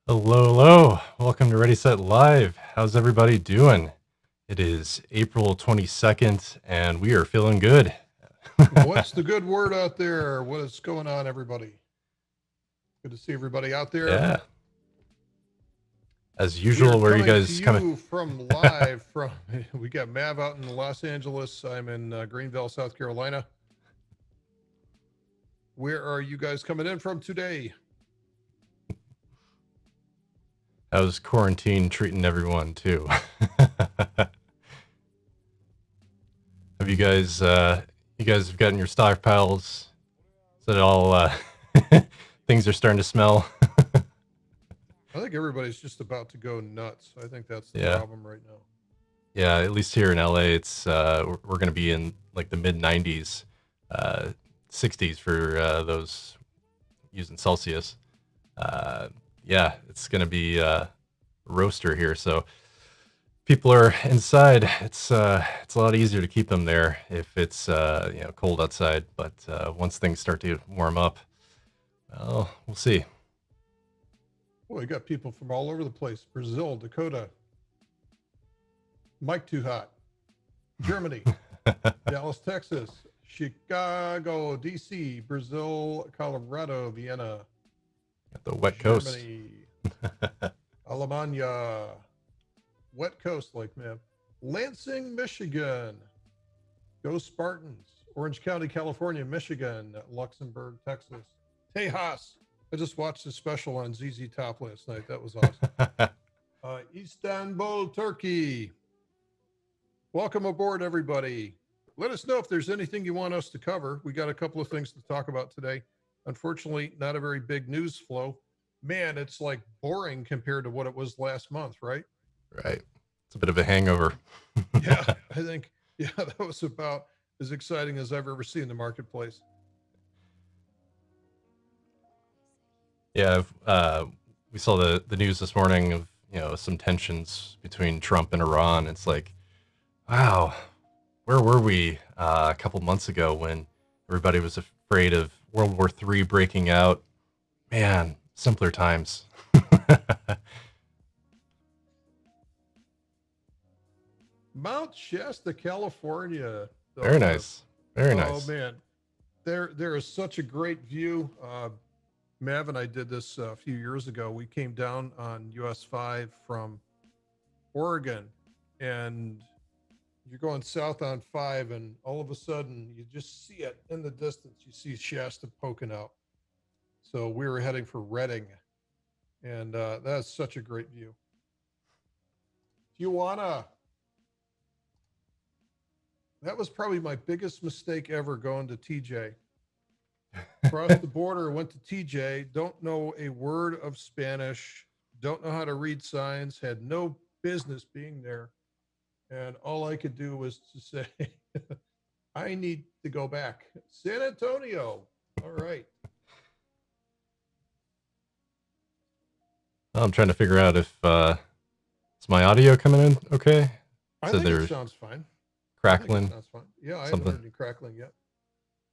Hello, hello. Welcome to Ready Set Live. How's everybody doing? It is April 22nd, and we are feeling good. What's the good word out there? What is going on, everybody? Good to see everybody out there. Yeah. As We are usual, where are you coming to guys coming? you from live from, we got Mav out in Los Angeles. I'm in Greenville, South Carolina. Where are you guys coming in from today? How's quarantine treating everyone, too? Have you guys have gotten your stockpiles? Is it all, things are starting to smell? I think everybody's just about to go nuts. I think that's the Yeah. problem right now. Yeah, at least here in LA, it's we're going to be in like the mid 90s, 60s for those using Celsius. Yeah, it's going to be a roaster here. So people are inside. It's a lot easier to keep them there if it's cold outside. But once things start to warm up, well, we'll see. Boy, you got people from all over the place: Brazil, Dakota, Mike Too Hot, Germany, Dallas, Texas, Chicago, DC, Brazil, Colorado, Vienna, The wet coast. Germany, Alemania, wet coast, like man, Lansing, Michigan, go Spartans, Orange County, California, Michigan, Luxembourg, Texas, Tejas. I just watched a special on ZZ Top last night. That was awesome. Istanbul, Turkey. Welcome aboard, everybody. Let us know if there's anything you want us to cover. We got a couple of things to talk about today. Unfortunately, not a very big news flow. Man, it's like boring compared to what it was last month, right? Right. It's a bit of a hangover. Yeah, I think, yeah, that was about as exciting as I've ever seen the marketplace. Yeah, we saw the news this morning of some tensions between Trump and Iran. It's like, wow, where were we a couple months ago when everybody was afraid of World War III breaking out? Man, simpler times. Mount Shasta, California. Very nice. Very Oh nice. man, there is such a great view. Mav and I did this a few years ago. We came down on US 5 from Oregon, and you're going south on 5, and all of a sudden you just see it in the distance. You see Shasta poking out. So we were heading for Redding, and that's such a great view. Tijuana. That was probably my biggest mistake ever going to TJ. Crossed the border, went to TJ, don't know a word of Spanish, don't know how to read signs, had no business being there. And all I could do was to say, I need to go back. San Antonio. All right. I'm trying to figure out if is my audio coming in okay? I So think it there's sounds fine. crackling. Sounds fine. Yeah, I haven't Something. heard any crackling yet.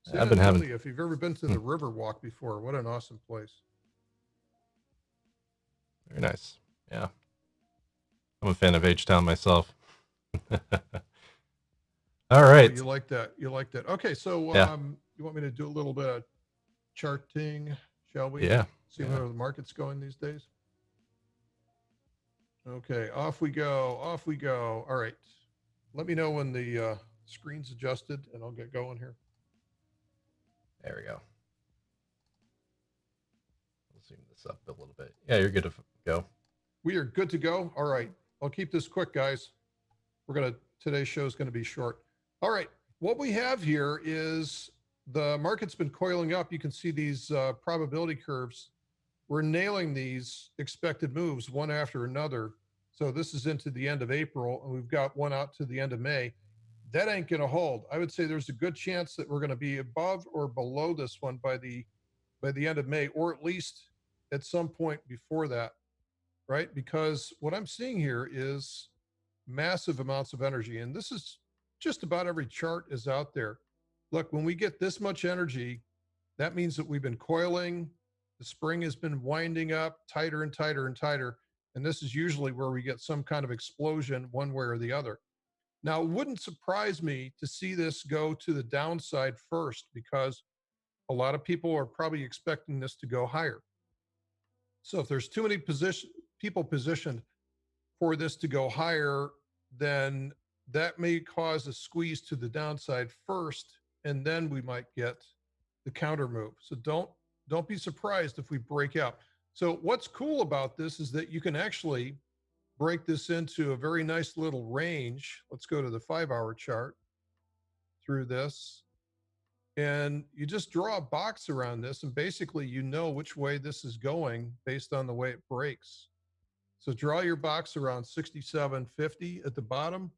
I've San been having. Antonio, if you've ever been to the Riverwalk before, what an awesome place. Very nice. Yeah. I'm a fan of H-Town myself. All right. Oh, you like that. You like that. Okay, so Yeah. you want me to do a little bit of charting, shall we? Yeah. See where the market's going these days. Okay, off we go. Off we go. All right. Let me know when the screen's adjusted and I'll get going here. There we go. We'll zoom this up a little bit. Yeah, you're good to go. We are good to go. All right. I'll keep this quick, guys. Today's show is going to be short. All right. What we have here is the market's been coiling up. You can see these probability curves. We're nailing these expected moves one after another. So this is into the end of April, and we've got one out to the end of May. That ain't going to hold. I would say there's a good chance that we're going to be above or below this one by the end of May, or at least at some point before that, right? Because what I'm seeing here is massive amounts of energy, and this is just about every chart is out there. Look, when we get this much energy, that means that we've been coiling. The spring has been winding up tighter and tighter and tighter. And this is usually where we get some kind of explosion one way or the other. Now, it wouldn't surprise me to see this go to the downside first because a lot of people are probably expecting this to go higher. So if there's too many people positioned for this to go higher, then that may cause a squeeze to the downside first, and then we might get the counter move. So don't be surprised if we break out. So what's cool about this is that you can actually break this into a very nice little range. Let's go to the 5-hour chart through this. And you just draw a box around this, and basically you know which way this is going based on the way it breaks. So draw your box around 67.50 at the bottom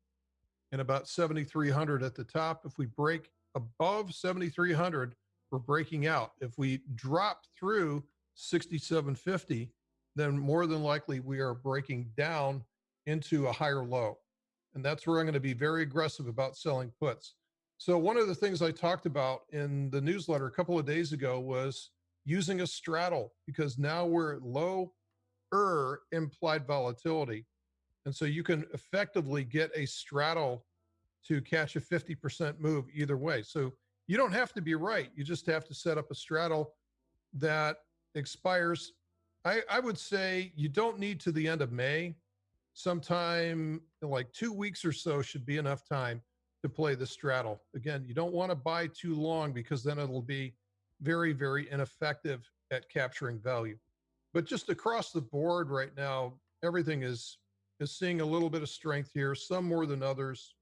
and about 7,300 at the top. If we break above 7,300, we're breaking out. If we drop through 67.50, then more than likely we are breaking down into a higher low. And that's where I'm going to be very aggressive about selling puts. So one of the things I talked about in the newsletter a couple of days ago was using a straddle, because now we're at low implied volatility. And so you can effectively get a straddle to catch a 50% move either way. So you don't have to be right. You just have to set up a straddle that expires. I would say you don't need to the end of May. Sometime like 2 weeks or so should be enough time to play the straddle. Again, you don't want to buy too long because then it'll be very, very ineffective at capturing value. But just across the board right now, everything is seeing a little bit of strength here, some more than others.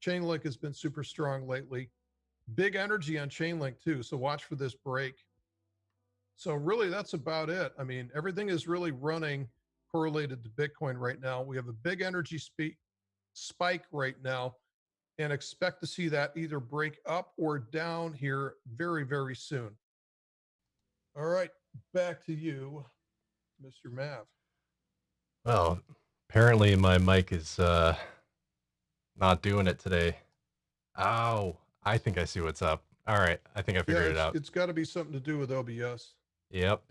Chainlink has been super strong lately. Big energy on Chainlink too, so watch for this break. So really that's about it. I mean, everything is really running correlated to Bitcoin right now. We have a big energy spike right now and expect to see that either break up or down here very, very soon. All right, back to you, Mr. Mav. Well, apparently my mic is not doing it today. Oh, I think I see what's up. All right, I think I Yeah, figured it out. it's got to be something to do with OBS. Yep.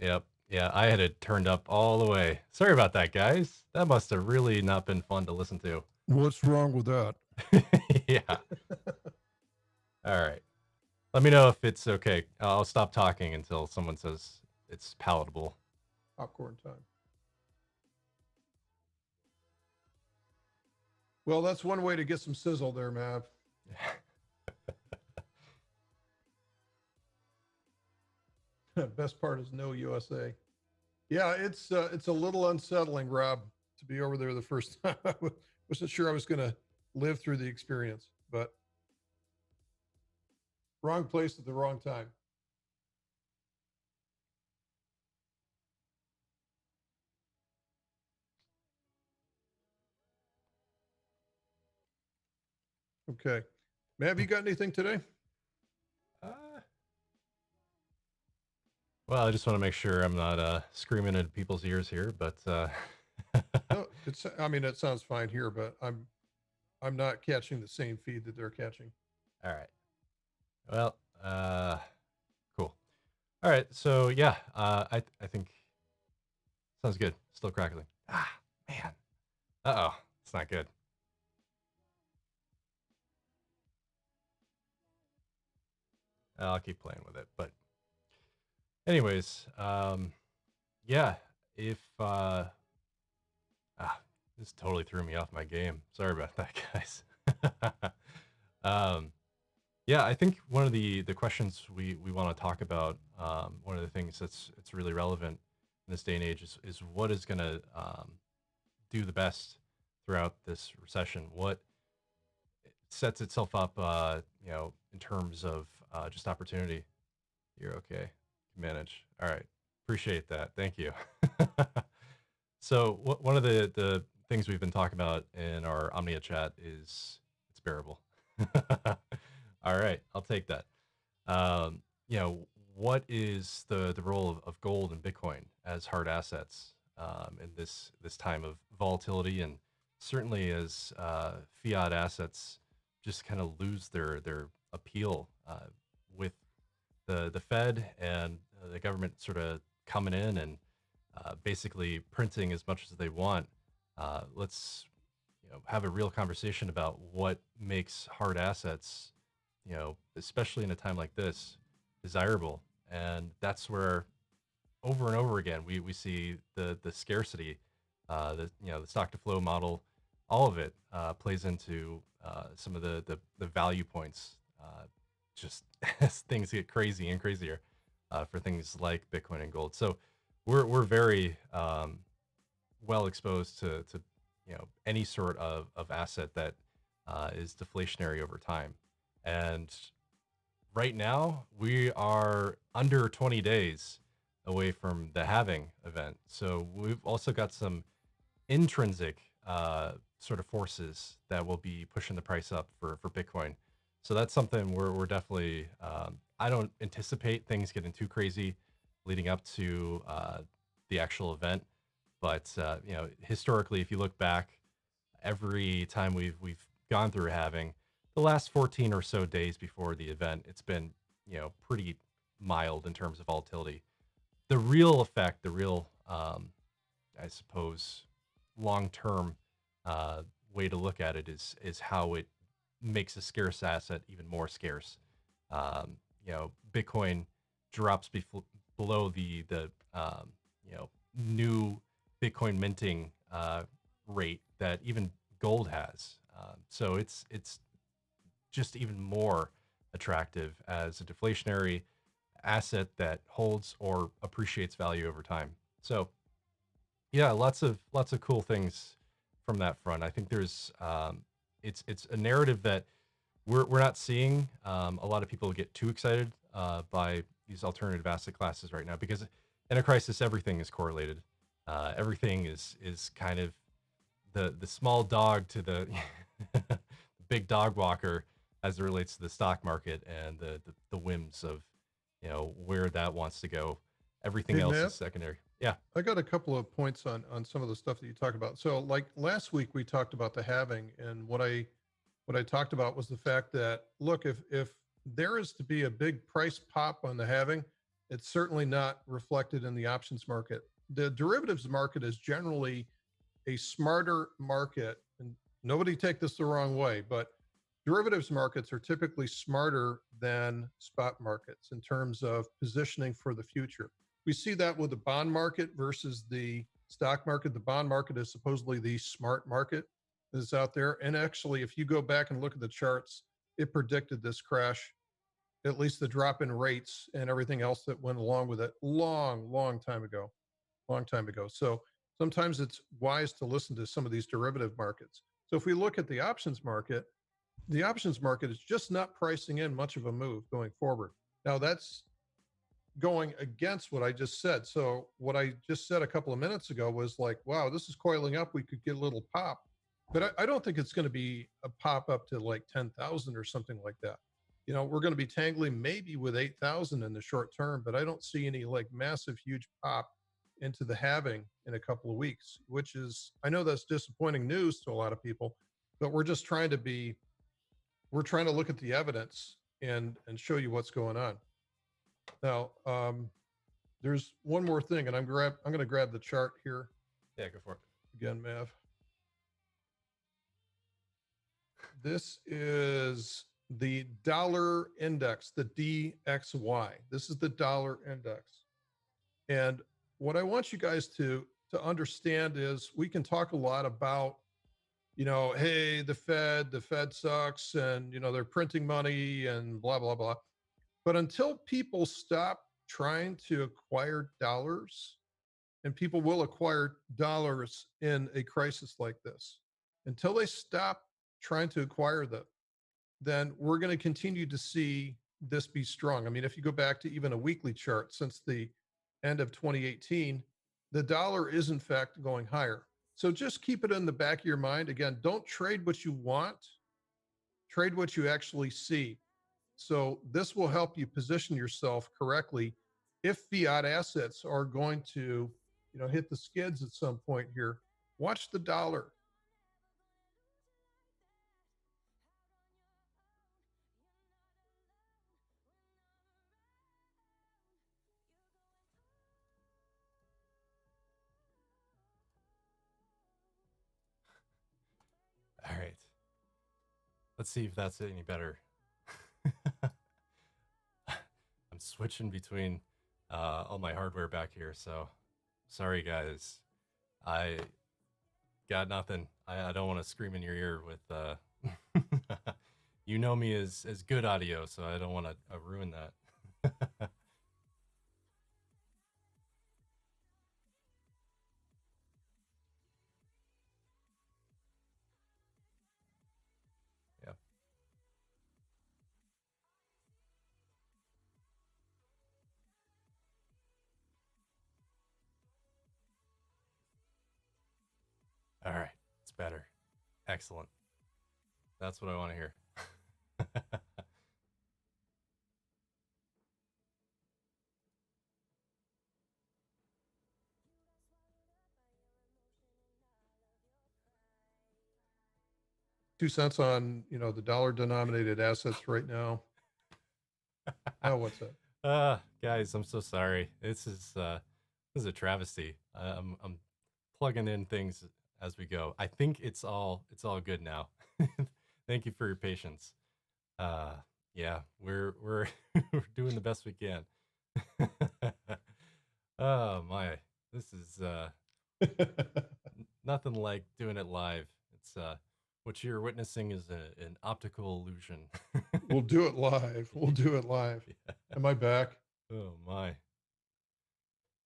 Yeah, I had it turned up all the way. Sorry about that, guys. That must have really not been fun to listen to. What's wrong with that? Yeah. All right. Let me know if it's okay. I'll stop talking until someone says it's palatable. Popcorn time. Well, that's one way to get some sizzle there, Mav. Best part is no USA. Yeah, it's a little unsettling, Rob, to be over there the first time. I wasn't sure I was going to live through the experience, but wrong place at the wrong time. Okay. Mav, you got anything today? Well, I just want to make sure I'm not screaming into people's ears here, but No, it's. I mean, it sounds fine here, but I'm not catching the same feed that they're catching. all right. Well, cool. All right, so yeah, I think sounds good. Still crackling. Ah, man. Uh-oh, it's not good. I'll keep playing with it, but anyways, yeah, if this totally threw me off my game. Sorry about that, guys. um, yeah, I think one of the questions we want to talk about, one of the things it's really relevant in this day and age is what is going to do the best throughout this recession. What sets itself up, in terms of just opportunity. You're okay. Manage. All right. Appreciate that. Thank you. So one of the things we've been talking about in our Omnia chat is it's bearable. All right, I'll take that. What is the role of gold and Bitcoin as hard assets in this time of volatility, and certainly as fiat assets just kind of lose their appeal with the Fed and the government sort of coming in and basically printing as much as they want. Let's have a real conversation about what makes hard assets, especially in a time like this, desirable. And that's where over and over again we see the scarcity, the stock to flow model, all of it plays into some of the value points. Just as things get crazy and crazier for things like Bitcoin and gold. So we're very well exposed to any sort of asset that is deflationary over time. And right now we are under 20 days away from the halving event. So we've also got some intrinsic sort of forces that will be pushing the price up for Bitcoin. So that's something we're definitely. I don't anticipate things getting too crazy leading up to the actual event, but historically, if you look back, every time we've gone through halving, the last 14 or so days before the event, it's been pretty mild in terms of volatility. The real effect, the real I suppose long term way to look at it is how it makes a scarce asset even more scarce. Bitcoin drops below the new Bitcoin minting rate that even gold has. So it's just even more attractive as a deflationary asset that holds or appreciates value over time. So yeah, lots of cool things from that front. I think there's it's a narrative that we're not seeing a lot of people get too excited by these alternative asset classes right now because in a crisis everything is correlated. Everything is kind of the small dog to the big dog walker as it relates to the stock market and the whims of where that wants to go. Everything Hey, else is Matt, secondary. Yeah. I got a couple of points on some of the stuff that you talked about. So, like last week, we talked about the halving, and what I talked about was the fact that look, if there is to be a big price pop on the halving, it's certainly not reflected in the options market. The derivatives market is generally a smarter market, and nobody take this the wrong way, but derivatives markets are typically smarter than spot markets in terms of positioning for the future. We see that with the bond market versus the stock market. The bond market is supposedly the smart market that's out there. And actually, if you go back and look at the charts, it predicted this crash, at least the drop in rates and everything else that went along with it long time ago, long time ago. So sometimes it's wise to listen to some of these derivative markets. So if we look at the options market is just not pricing in much of a move going forward. Now that's going against what I just said. So what I just said a couple of minutes ago was like, wow, this is coiling up. We could get a little pop, but I don't think it's going to be a pop up to like 10,000 or something like that. We're going to be tangling maybe with 8,000 in the short term, but I don't see any like massive, huge pop into the halving in a couple of weeks, which is, I know that's disappointing news to a lot of people, but we're trying to look at the evidence and show you what's going on. Now, there's one more thing, and I'm going to grab the chart here Yeah, go for it. again, Mav. This is the dollar index, the DXY. This is the dollar index. And what I want you guys to understand is we can talk a lot about, hey, the Fed sucks and, they're printing money and blah, blah, blah. But until people stop trying to acquire dollars, and people will acquire dollars in a crisis like this, until they stop trying to acquire them, then we're going to continue to see this be strong. I mean, if you go back to even a weekly chart since the end of 2018, the dollar is in fact going higher. So just keep it in the back of your mind. Again, don't trade what you want, trade what you actually see. So this will help you position yourself correctly if fiat assets are going to, hit the skids at some point here. Watch the dollar. Let's see if that's any better. I'm switching between all my hardware back here, so sorry guys. I got nothing. I don't want to scream in your ear with you know me as good audio, so I don't want to ruin that. Yeah. All right. It's better. Excellent. That's what I want to hear. $0.02 on, the dollar denominated assets right now. Oh, what's that? Guys, I'm so sorry. This is a travesty. I'm plugging in things as we go. I think it's all good now. Thank you for your patience. Uh, yeah, we're we're doing the best we can. Oh my, this is nothing like doing it live. It's what you're witnessing is an optical illusion. We'll do it live. We'll do it live. Yeah. Am I back? Oh my.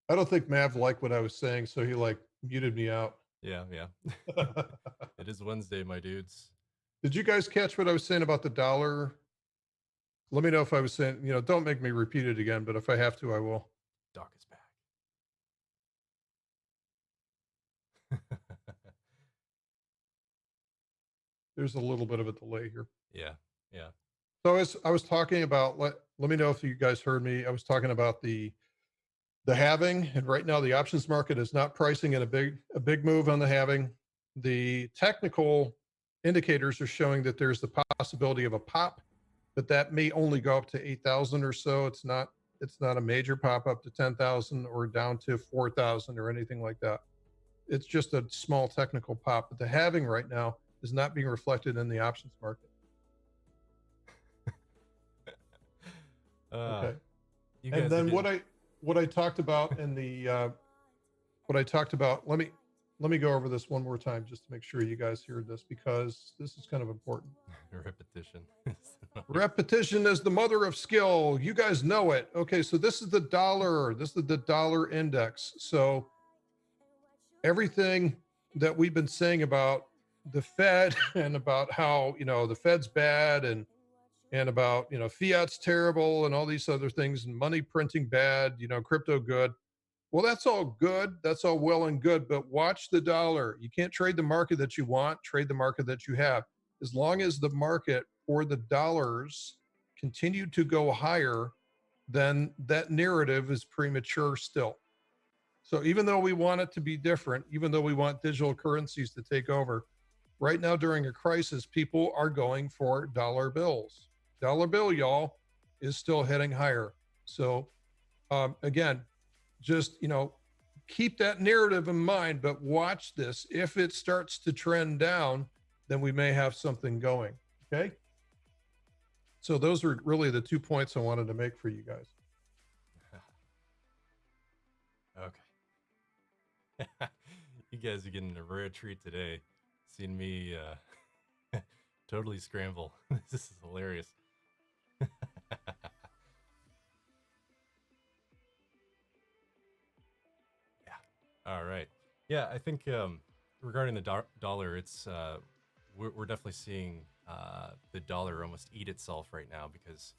I don't think Mav liked what I was saying, so he muted me out. Yeah, yeah. It is Wednesday, my dudes. Did you guys catch what I was saying about the dollar? Let me know if I was saying, don't make me repeat it again, but if I have to, I will. Doc is back. There's a little bit of a delay here. Yeah, yeah. So as I was talking about, let me know if you guys heard me. I was talking about the halving, and right now the options market is not pricing in a big move on the halving. The technical indicators are showing that there's the possibility of a pop, but that may only go up to 8,000 or so. It's not a major pop up to 10,000 or down to 4,000 or anything like that. It's just a small technical pop, but the halving right now is not being reflected in the options market. Okay. You And guys then getting... what I talked about in the what I talked about, let me go over this one more time just to make sure you guys hear this, because this is kind of important. repetition. Repetition is the mother of skill. You guys know it. Okay, so this is the dollar. This is the dollar index. So everything that we've been saying about the Fed and about how, the Fed's bad, and about, fiat's terrible and all these other things, and money printing bad, crypto good. Well, that's all good. That's all well and good, but watch the dollar. You can't trade the market that you want, trade the market that you have. As long as the market for the dollars continue to go higher, then that narrative is premature still. So even though we want it to be different, even though we want digital currencies to take over, right now during a crisis, people are going for dollar bills. Dollar bill, y'all, is still heading higher. So again, just keep that narrative in mind, but watch this. If it starts to trend down, then we may have something going. Okay. So those are really the 2 points I wanted to make for you guys. Okay. You guys are getting a rare treat today. Seeing me totally scramble. This is hilarious. Yeah. All right. Yeah, I think regarding the dollar, it's we're definitely seeing the dollar almost eat itself right now, because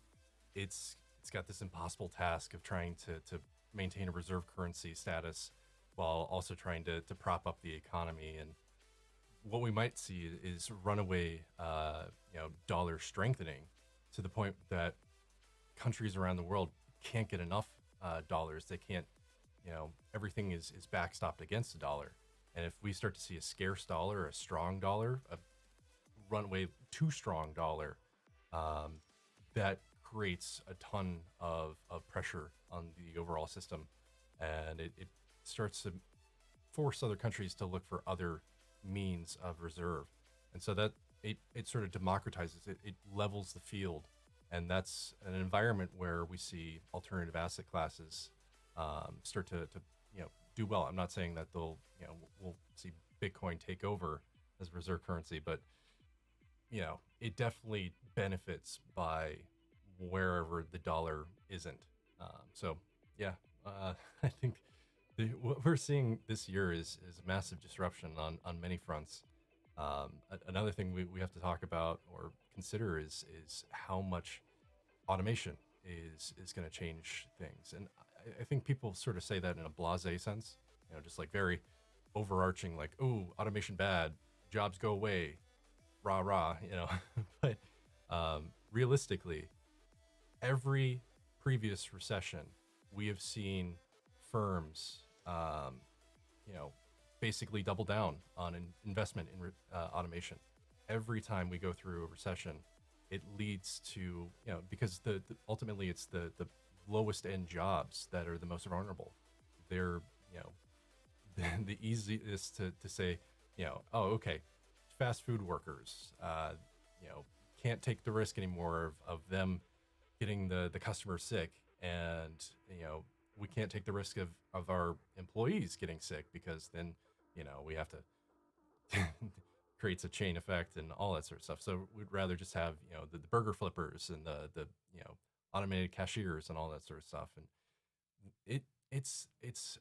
it's got this impossible task of trying to maintain a reserve currency status while also trying to prop up the economy. And what we might see is runaway dollar strengthening to the point that countries around the world can't get enough dollars. They can't, everything is backstopped against the dollar. And if we start to see a scarce dollar, a strong dollar, a runaway too strong dollar, that creates a ton of pressure on the overall system. And it starts to force other countries to look for other means of reserve. And so that it sort of democratizes it. It levels the field, and that's an environment where we see alternative asset classes start to do well. I'm not saying that they'll we'll see Bitcoin take over as reserve currency, but it definitely benefits by wherever the dollar isn't. So yeah, I think what we're seeing this year is massive disruption on many fronts. Another thing we have to talk about or consider is how much automation is going to change things, and I think people sort of say that in a blasé sense, just like very overarching, like, oh, automation bad, jobs go away, rah rah, but realistically, every previous recession, we have seen firms, you know, basically double down on an investment in automation. Every time we go through a recession, it leads to, because ultimately it's the lowest end jobs that are the most vulnerable. They're, you know, the easiest to say, oh, okay, fast food workers, you know, can't take the risk anymore of them getting the customer sick, and we can't take the risk of our employees getting sick, because then we have to creates a chain effect and all that sort of stuff. So we'd rather just have the burger flippers and the automated cashiers and all that sort of stuff. And it's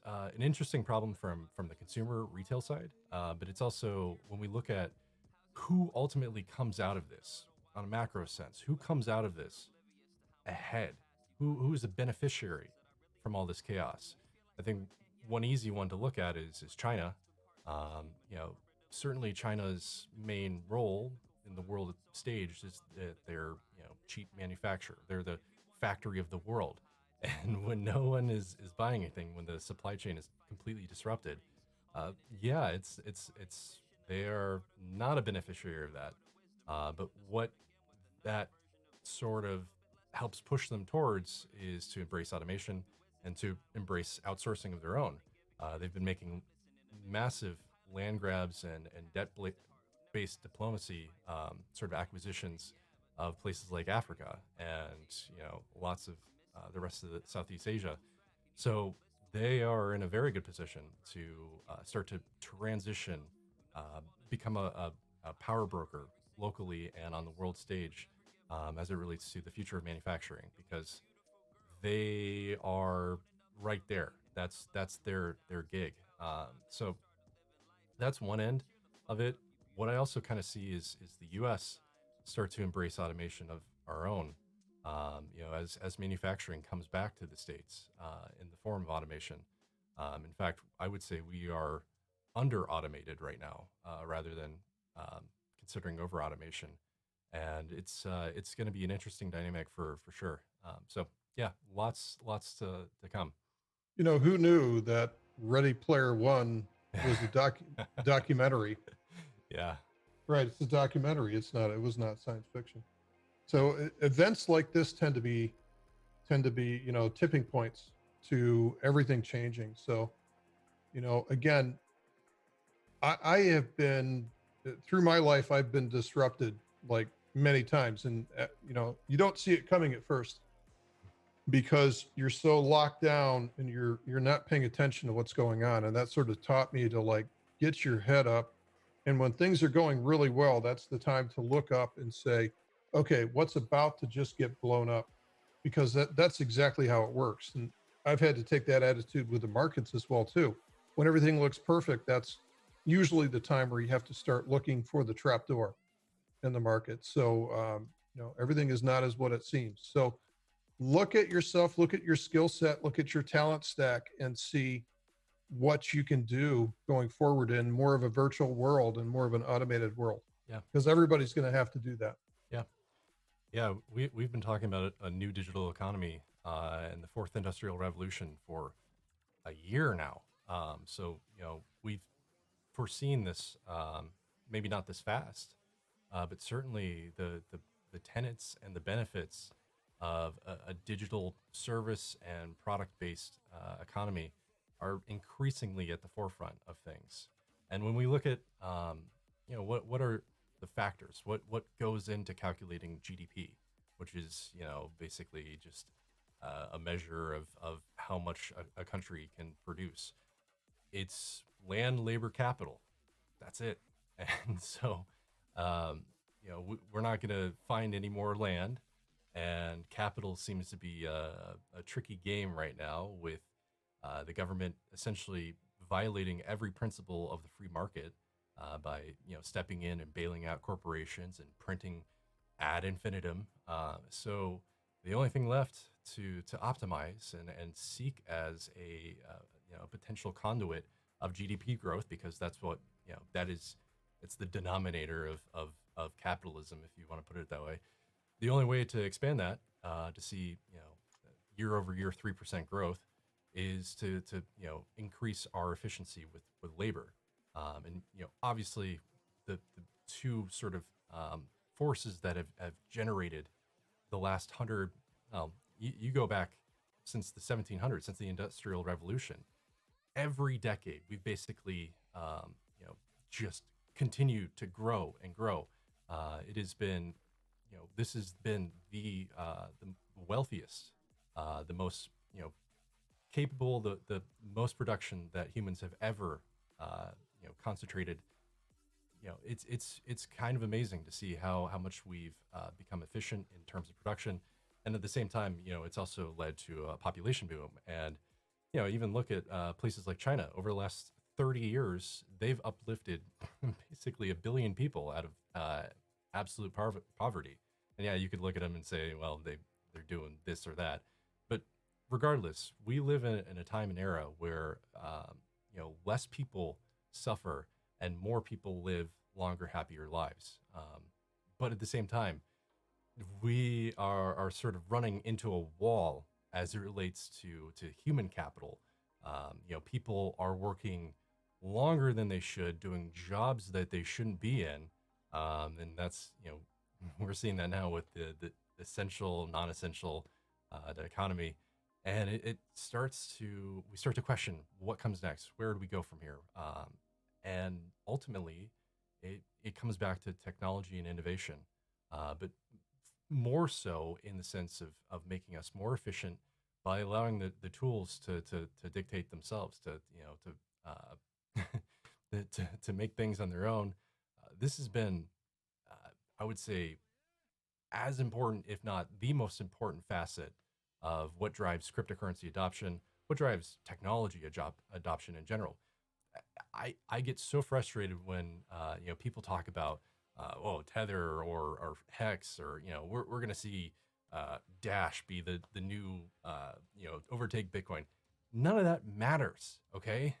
an interesting problem from the consumer retail side, but it's also, when we look at who ultimately comes out of this on a macro sense, who comes out of this ahead, who is the beneficiary from all this chaos. I think one easy one to look at is China. Certainly China's main role in the world stage is that they're cheap manufacturer. They're the factory of the world. And when no one is buying anything, when the supply chain is completely disrupted, yeah, it's they are not a beneficiary of that. But what that sort of helps push them towards is to embrace automation and to embrace outsourcing of their own. They've been making massive land grabs and debt-based diplomacy, sort of acquisitions of places like Africa and lots of the rest of the Southeast Asia. So they are in a very good position to start to transition, become a power broker locally and on the world stage, as it relates to the future of manufacturing, because they are right there. That's their gig. So that's one end of it. What I also kind of see is the U.S. start to embrace automation of our own. As manufacturing comes back to the states in the form of automation. In fact, I would say we are under automated right now, rather than considering over automation, and it's going to be an interesting dynamic for sure. So yeah, lots to come. Who knew that Ready Player One was a documentary? Yeah. Right, it's a documentary. It was not science fiction. So events like this tend to be tipping points to everything changing. So again, I have been, through my life, I've been disrupted like many times, and you don't see it coming at first because you're so locked down and you're not paying attention to what's going on. And that sort of taught me to like get your head up, and when things are going really well, that's the time to look up and say, okay, what's about to just get blown up? Because that's exactly how it works. And I've had to take that attitude with the markets as well too. When everything looks perfect, that's usually the time where you have to start looking for the trapdoor in the market. So everything is not as what it seems. So look at yourself, look at your skill set, look at your talent stack, and see what you can do going forward in more of a virtual world and more of an automated world. Yeah. Because everybody's going to have to do that. Yeah. Yeah. We've been talking about a new digital economy and the fourth industrial revolution for a year now. So we've foreseen this, maybe not this fast, but certainly the tenets and the benefits of a digital service and product based economy are increasingly at the forefront of things. And when we look at what are the factors. What goes into calculating GDP, which is basically just a measure of how much a country can produce. It's land, labor, capital. That's it. And so, we're not going to find any more land, and capital seems to be a tricky game right now with the government essentially violating every principle of the free market by stepping in and bailing out corporations and printing ad infinitum. So the only thing left to optimize and seek as a potential conduit of GDP growth, because that's what that is. It's the denominator of capitalism, if you want to put it that way. The only way to expand that to see year over year 3% growth is to increase our efficiency with labor, and obviously the two sort of forces that have generated the last hundred. You go back since the 1700s, since the Industrial Revolution. Every decade, we've basically just continued to grow and grow. It has been, this has been the wealthiest, the most capable, the most production that humans have ever concentrated. It's kind of amazing to see how much we've become efficient in terms of production, and at the same time, it's also led to a population boom. And even look at places like China. Over the last 30 years, they've uplifted basically a billion people out of absolute poverty. And yeah, you could look at them and say, well, they're doing this or that, but regardless, we live in a time and era where less people suffer and more people live longer, happier lives. But at the same time, we are sort of running into a wall as it relates to human capital. People are working longer than they should, doing jobs that they shouldn't be in, and that's we're seeing that now with the essential, non-essential, the economy, and it starts to we start to question what comes next. Where do we go from here? And ultimately, it comes back to technology and innovation, but more so in the sense of making us more efficient by allowing the tools to dictate themselves, uh, to make things on their own. This has been, I would say, as important, if not the most important facet of what drives cryptocurrency adoption, what drives technology adoption in general. I get so frustrated when people talk about Tether or Hex, or we're gonna see Dash be the new overtake Bitcoin. None of that matters, okay?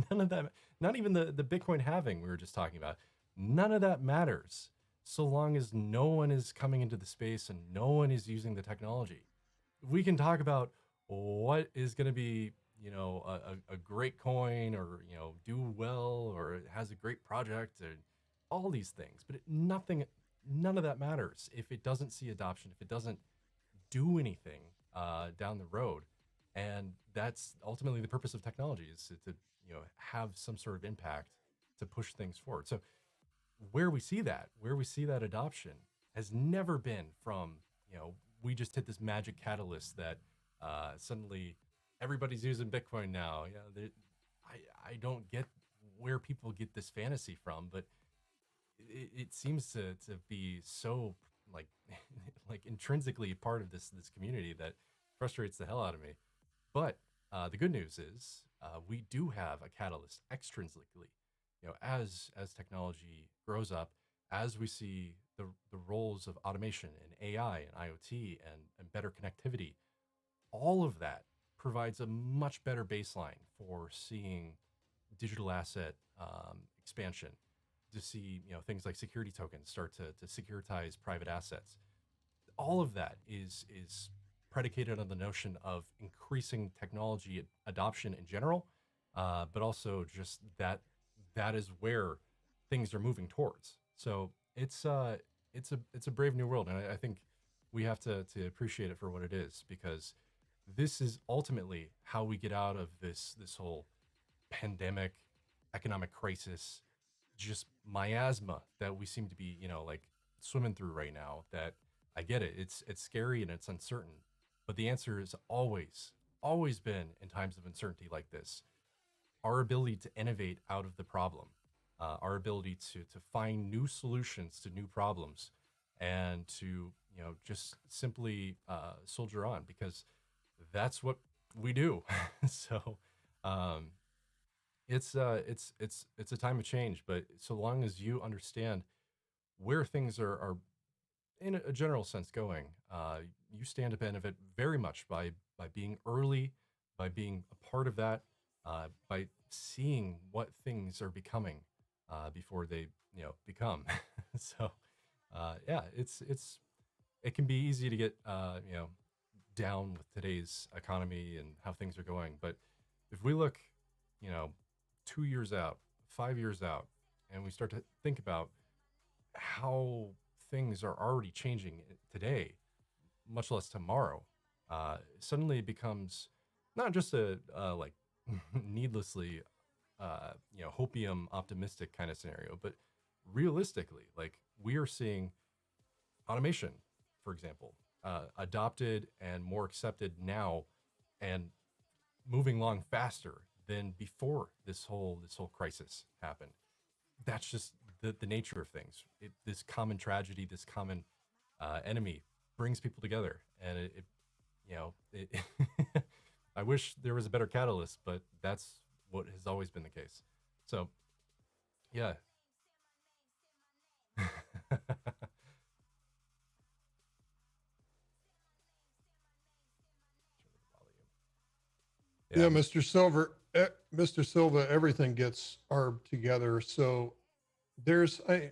None of that, not even the Bitcoin halving we were just talking about. None of that matters so long as no one is coming into the space and no one is using the technology. We can talk about what is going to be a great coin, or do well, or it has a great project, and all these things, but none of that matters if it doesn't see adoption, if it doesn't do anything down the road. And that's ultimately the purpose of technology, is to have some sort of impact to push things forward. So where we see that adoption has never been from we just hit this magic catalyst that suddenly everybody's using Bitcoin now. I don't get where people get this fantasy from, but it seems to be so like like intrinsically part of this community that frustrates the hell out of me. But the good news is we do have a catalyst extrinsically. As technology grows up, as we see the roles of automation and AI and IoT and better connectivity, all of that provides a much better baseline for seeing digital asset expansion, to see things like security tokens start to securitize private assets. All of that is predicated on the notion of increasing technology adoption in general, but also just that is where things are moving towards. So it's a brave new world, and I think we have to appreciate it for what it is, because this is ultimately how we get out of this whole pandemic, economic crisis, just miasma that we seem to be, like swimming through right now. That I get it. It's scary and it's uncertain. But the answer is always been in times of uncertainty like this, our ability to innovate out of the problem, our ability to find new solutions to new problems, and to just simply soldier on, because that's what we do. So um, it's a time of change, but so long as you understand where things are in a general sense going, you stand to benefit very much by being early, by being a part of that, by seeing what things are becoming before they become. So yeah, it can be easy to get down with today's economy and how things are going, but if we look, you know, 2 years out, 5 years out, and we start to think about how things are already changing today, much less tomorrow, suddenly it becomes not just a like needlessly hopium optimistic kind of scenario, but realistically, like we are seeing automation, for example, adopted and more accepted now, and moving along faster than before this whole crisis happened. That's just the nature of things. This common tragedy, this common enemy, brings people together, and it I wish there was a better catalyst, but that's what has always been the case. So yeah. Yeah, Yeah. Mr. Silva, everything gets ARB together. So there's I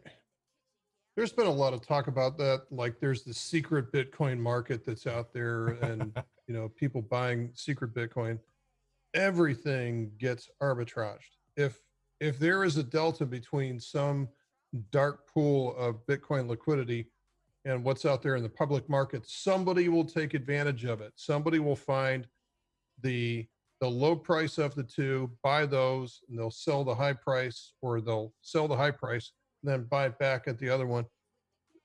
there's been a lot of talk about that. Like there's the secret Bitcoin market that's out there, and people buying secret Bitcoin. Everything gets arbitraged. If there is a delta between some dark pool of Bitcoin liquidity and what's out there in the public market, somebody will take advantage of it. Somebody will find the the low price of the two, buy those, and they'll sell the high price, or they'll sell the high price and then buy it back at the other one.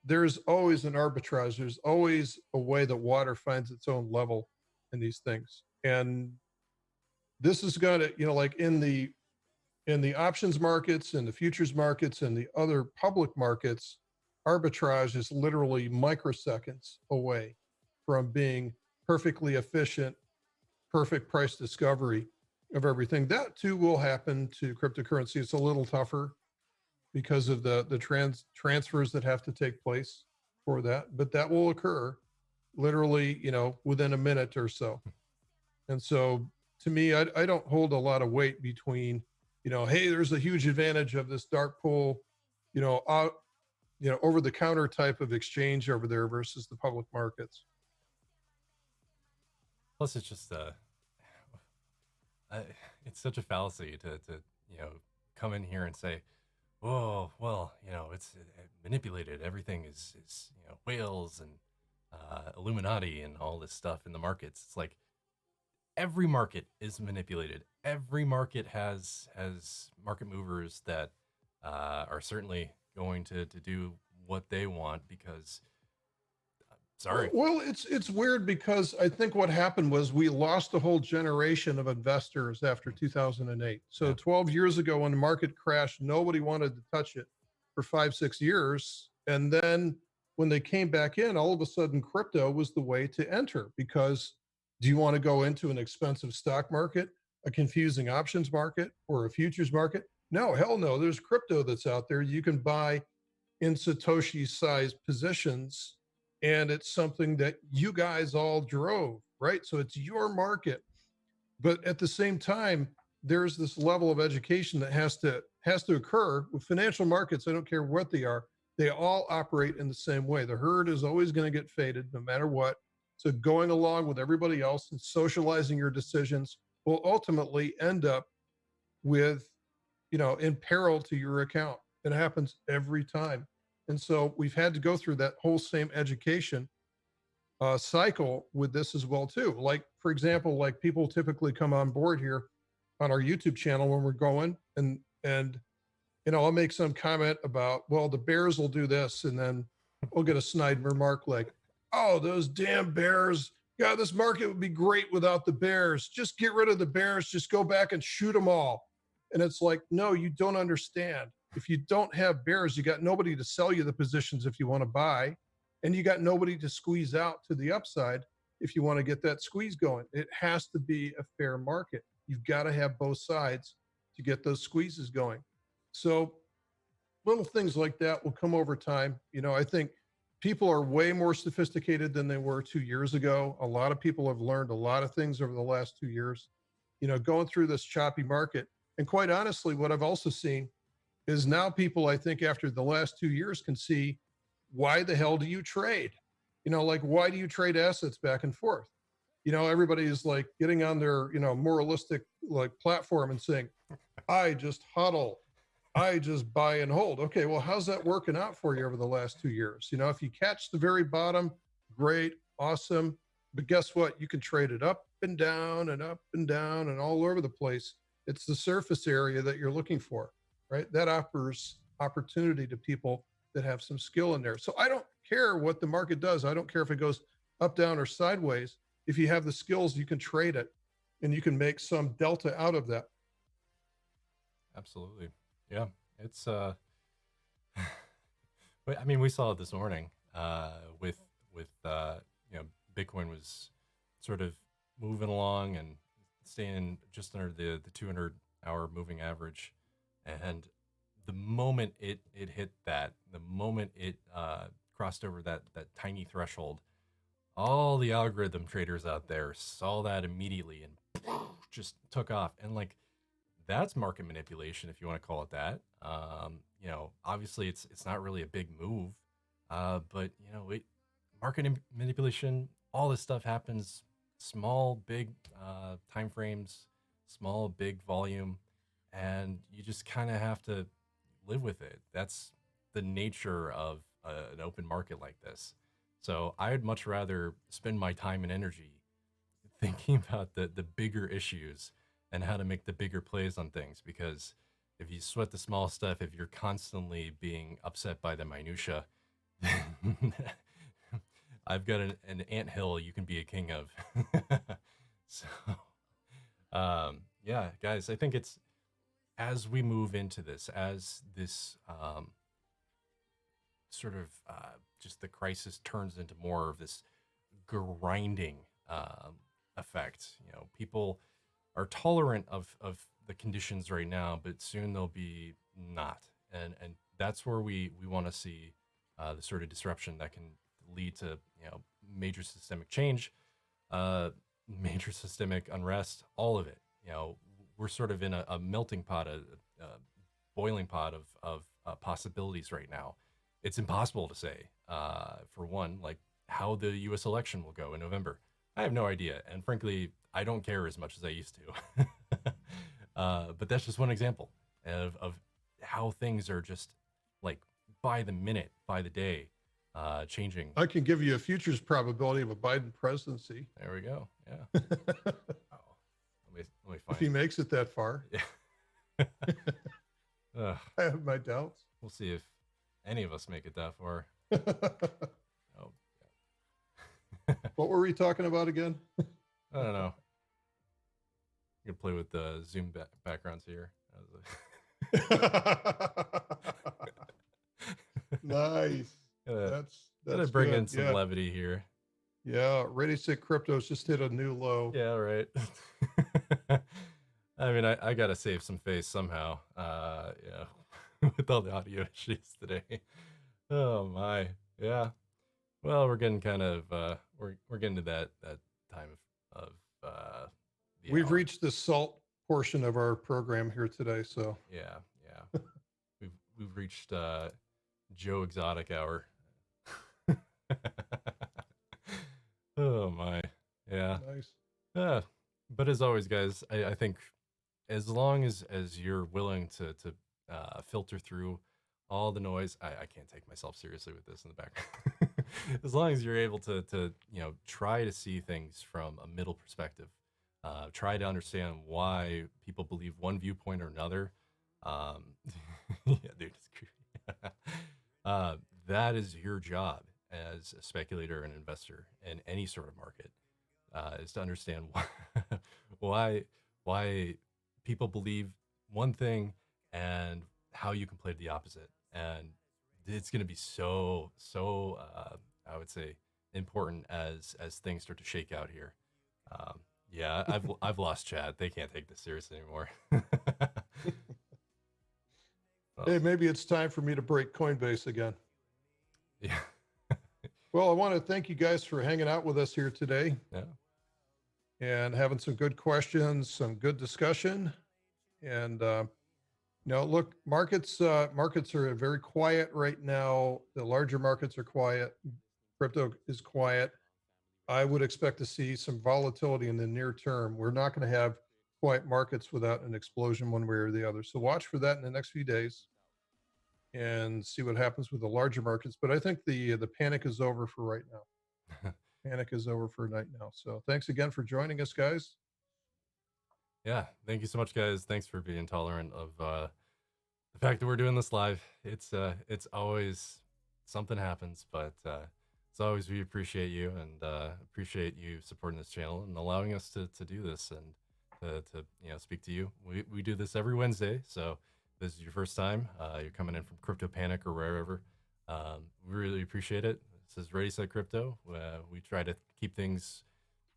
There's always an arbitrage. There's always a way that water finds its own level in these things. And this is going to, like in the options markets and the futures markets and the other public markets, arbitrage is literally microseconds away from being perfectly efficient, perfect price discovery of everything. That too will happen to cryptocurrency. It's a little tougher because of the transfers that have to take place for that, but that will occur literally, within a minute or so. And so to me, I don't hold a lot of weight between, hey, there's a huge advantage of this dark pool, out, over the counter type of exchange over there versus the public markets. Plus, it's just I, it's such a fallacy to come in here and say, "Oh, well, it's manipulated. Everything is whales and Illuminati and all this stuff in the markets." It's like every market is manipulated. Every market has market movers that are certainly going to do what they want because sorry. Well, it's weird because I think what happened was we lost a whole generation of investors after 2008. So Yeah. 12 years ago, when the market crashed, nobody wanted to touch it for 5, 6 years. And then when they came back in, all of a sudden, crypto was the way to enter. Because do you want to go into an expensive stock market, a confusing options market, or a futures market? No, hell no. There's crypto that's out there. You can buy in Satoshi sized positions, and it's something that you guys all drove, right? So it's your market. But at the same time, there's this level of education that has to occur with financial markets. I don't care what they all operate in the same way. The herd is always going to get faded no matter what. So going along with everybody else and socializing your decisions will ultimately end up with, in peril to your account. It happens every time. And so we've had to go through that whole same education cycle with this as well too. Like, for example, like people typically come on board here on our YouTube channel when we're going, and I'll make some comment about, well, the bears will do this, and then we'll get a snide remark like, oh, those damn bears. God, this market would be great without the bears. Just get rid of the bears. Just go back and shoot them all. And it's like, no, you don't understand. If you don't have bears, you got nobody to sell you the positions if you want to buy, and you got nobody to squeeze out to the upside if you want to get that squeeze going. It has to be a fair market. You've got to have both sides to get those squeezes going. So little things like that will come over time. I think people are way more sophisticated than they were 2 years ago. A lot of people have learned a lot of things over the last 2 years, going through this choppy market. And quite honestly, what I've also seen is now people, I think, after the last 2 years can see, why the hell do you trade? Like, why do you trade assets back and forth? Everybody is like getting on their, moralistic like platform and saying, I just huddle. I just buy and hold. Okay, well, how's that working out for you over the last 2 years? If you catch the very bottom, great, awesome. But guess what? You can trade it up and down and up and down and all over the place. It's the surface area that you're looking for, right? That offers opportunity to people that have some skill in there. So I don't care what the market does. I don't care if it goes up, down, or sideways. If you have the skills, you can trade it and you can make some delta out of that. Absolutely. Yeah. It's I mean, we saw it this morning with Bitcoin was sort of moving along and staying just under the 200-hour moving average, and the moment it hit that, the moment it crossed over that tiny threshold, all the algorithm traders out there saw that immediately and just took off. And like, that's market manipulation, if you want to call it that. Obviously it's not really a big move, but market manipulation, all this stuff happens, small, big time frames, small, big volume, and you just kind of have to live with it. That's the nature of an open market like this. So I'd much rather spend my time and energy thinking about the bigger issues and how to make the bigger plays on things, because if you sweat the small stuff, if you're constantly being upset by the minutia, then I've got an anthill you can be a king of. So, yeah, guys, I think it's, as we move into this, as this sort of just the crisis turns into more of this grinding effect. People are tolerant of the conditions right now, but soon they'll be not, and that's where we want to see the sort of disruption that can lead to major systemic change, major systemic unrest, all of it. We're sort of in a melting pot, a boiling pot of possibilities right now. It's impossible to say, for one, like how the U.S. election will go in November. I have no idea, and frankly, I don't care as much as I used to. But that's just one example of how things are just like by the minute, by the day, changing. I can give you a futures probability of a Biden presidency. There we go. Yeah. Oh, let me find. If he makes it that far. Yeah. I have my doubts. We'll see if any of us make it that far. Oh, yeah. What were we talking about again? I don't know. You can play with the Zoom backgrounds here. Nice. That's gotta bring good. in some levity here. Yeah, Ready Set Crypto's just hit a new low. Yeah, right. I mean, I gotta save some face somehow. Yeah, with all the audio issues today. Oh my, yeah. Well, we're getting kind of we're getting to that time of we've reached the salt portion of our program here today. So yeah, we've reached Joe Exotic hour. Oh my, yeah. Nice. But as always, guys, I think as long as you're willing to filter through all the noise, I can't take myself seriously with this in the background. As long as you're able to try to see things from a middle perspective, try to understand why people believe one viewpoint or another, Um, yeah, dude, it's creepy. That is your job as a speculator and investor in any sort of market, is to understand why, why, why people believe one thing and how you can play the opposite. And it's going to be so, I would say, important as things start to shake out here. Yeah, I've lost chat. They can't take this seriously anymore. Hey, Well, maybe it's time for me to break Coinbase again. yeah, Well, I want to thank you guys for hanging out with us here today yeah, and having some good questions, some good discussion. And look, markets are very quiet right now. The larger markets are quiet. Crypto is quiet. I would expect to see some volatility in the near term. We're not going to have quiet markets without an explosion one way or the other. So watch for that in the next few days and see what happens with the larger markets. But I think the panic is over for right now. Panic is over for right now. So thanks again for joining us, guys. yeah. Thank you so much, guys. Thanks for being tolerant of the fact that we're doing this live. It's always something happens, but as always, we appreciate you and appreciate you supporting this channel and allowing us to do this and to speak to you. We do this every Wednesday, so if this is your first time, you're coming in from Crypto Panic or wherever. We really appreciate it. This is Ready Set Crypto. We try to keep things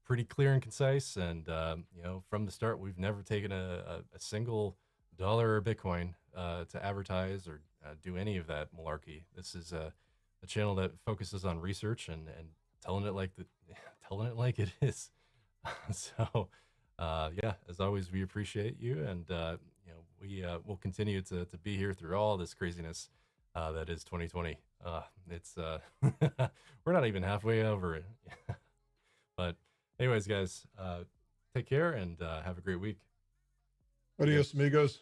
pretty clear and concise, and from the start, we've never taken a single dollar or Bitcoin to advertise or do any of that malarkey. This is a channel that focuses on research and telling it like telling it like it is. So, yeah, as always, we appreciate you, and we will continue to be here through all this craziness that is 2020. It's we're not even halfway over it, but anyways, guys, take care and have a great week. See you Adios, guys. amigos.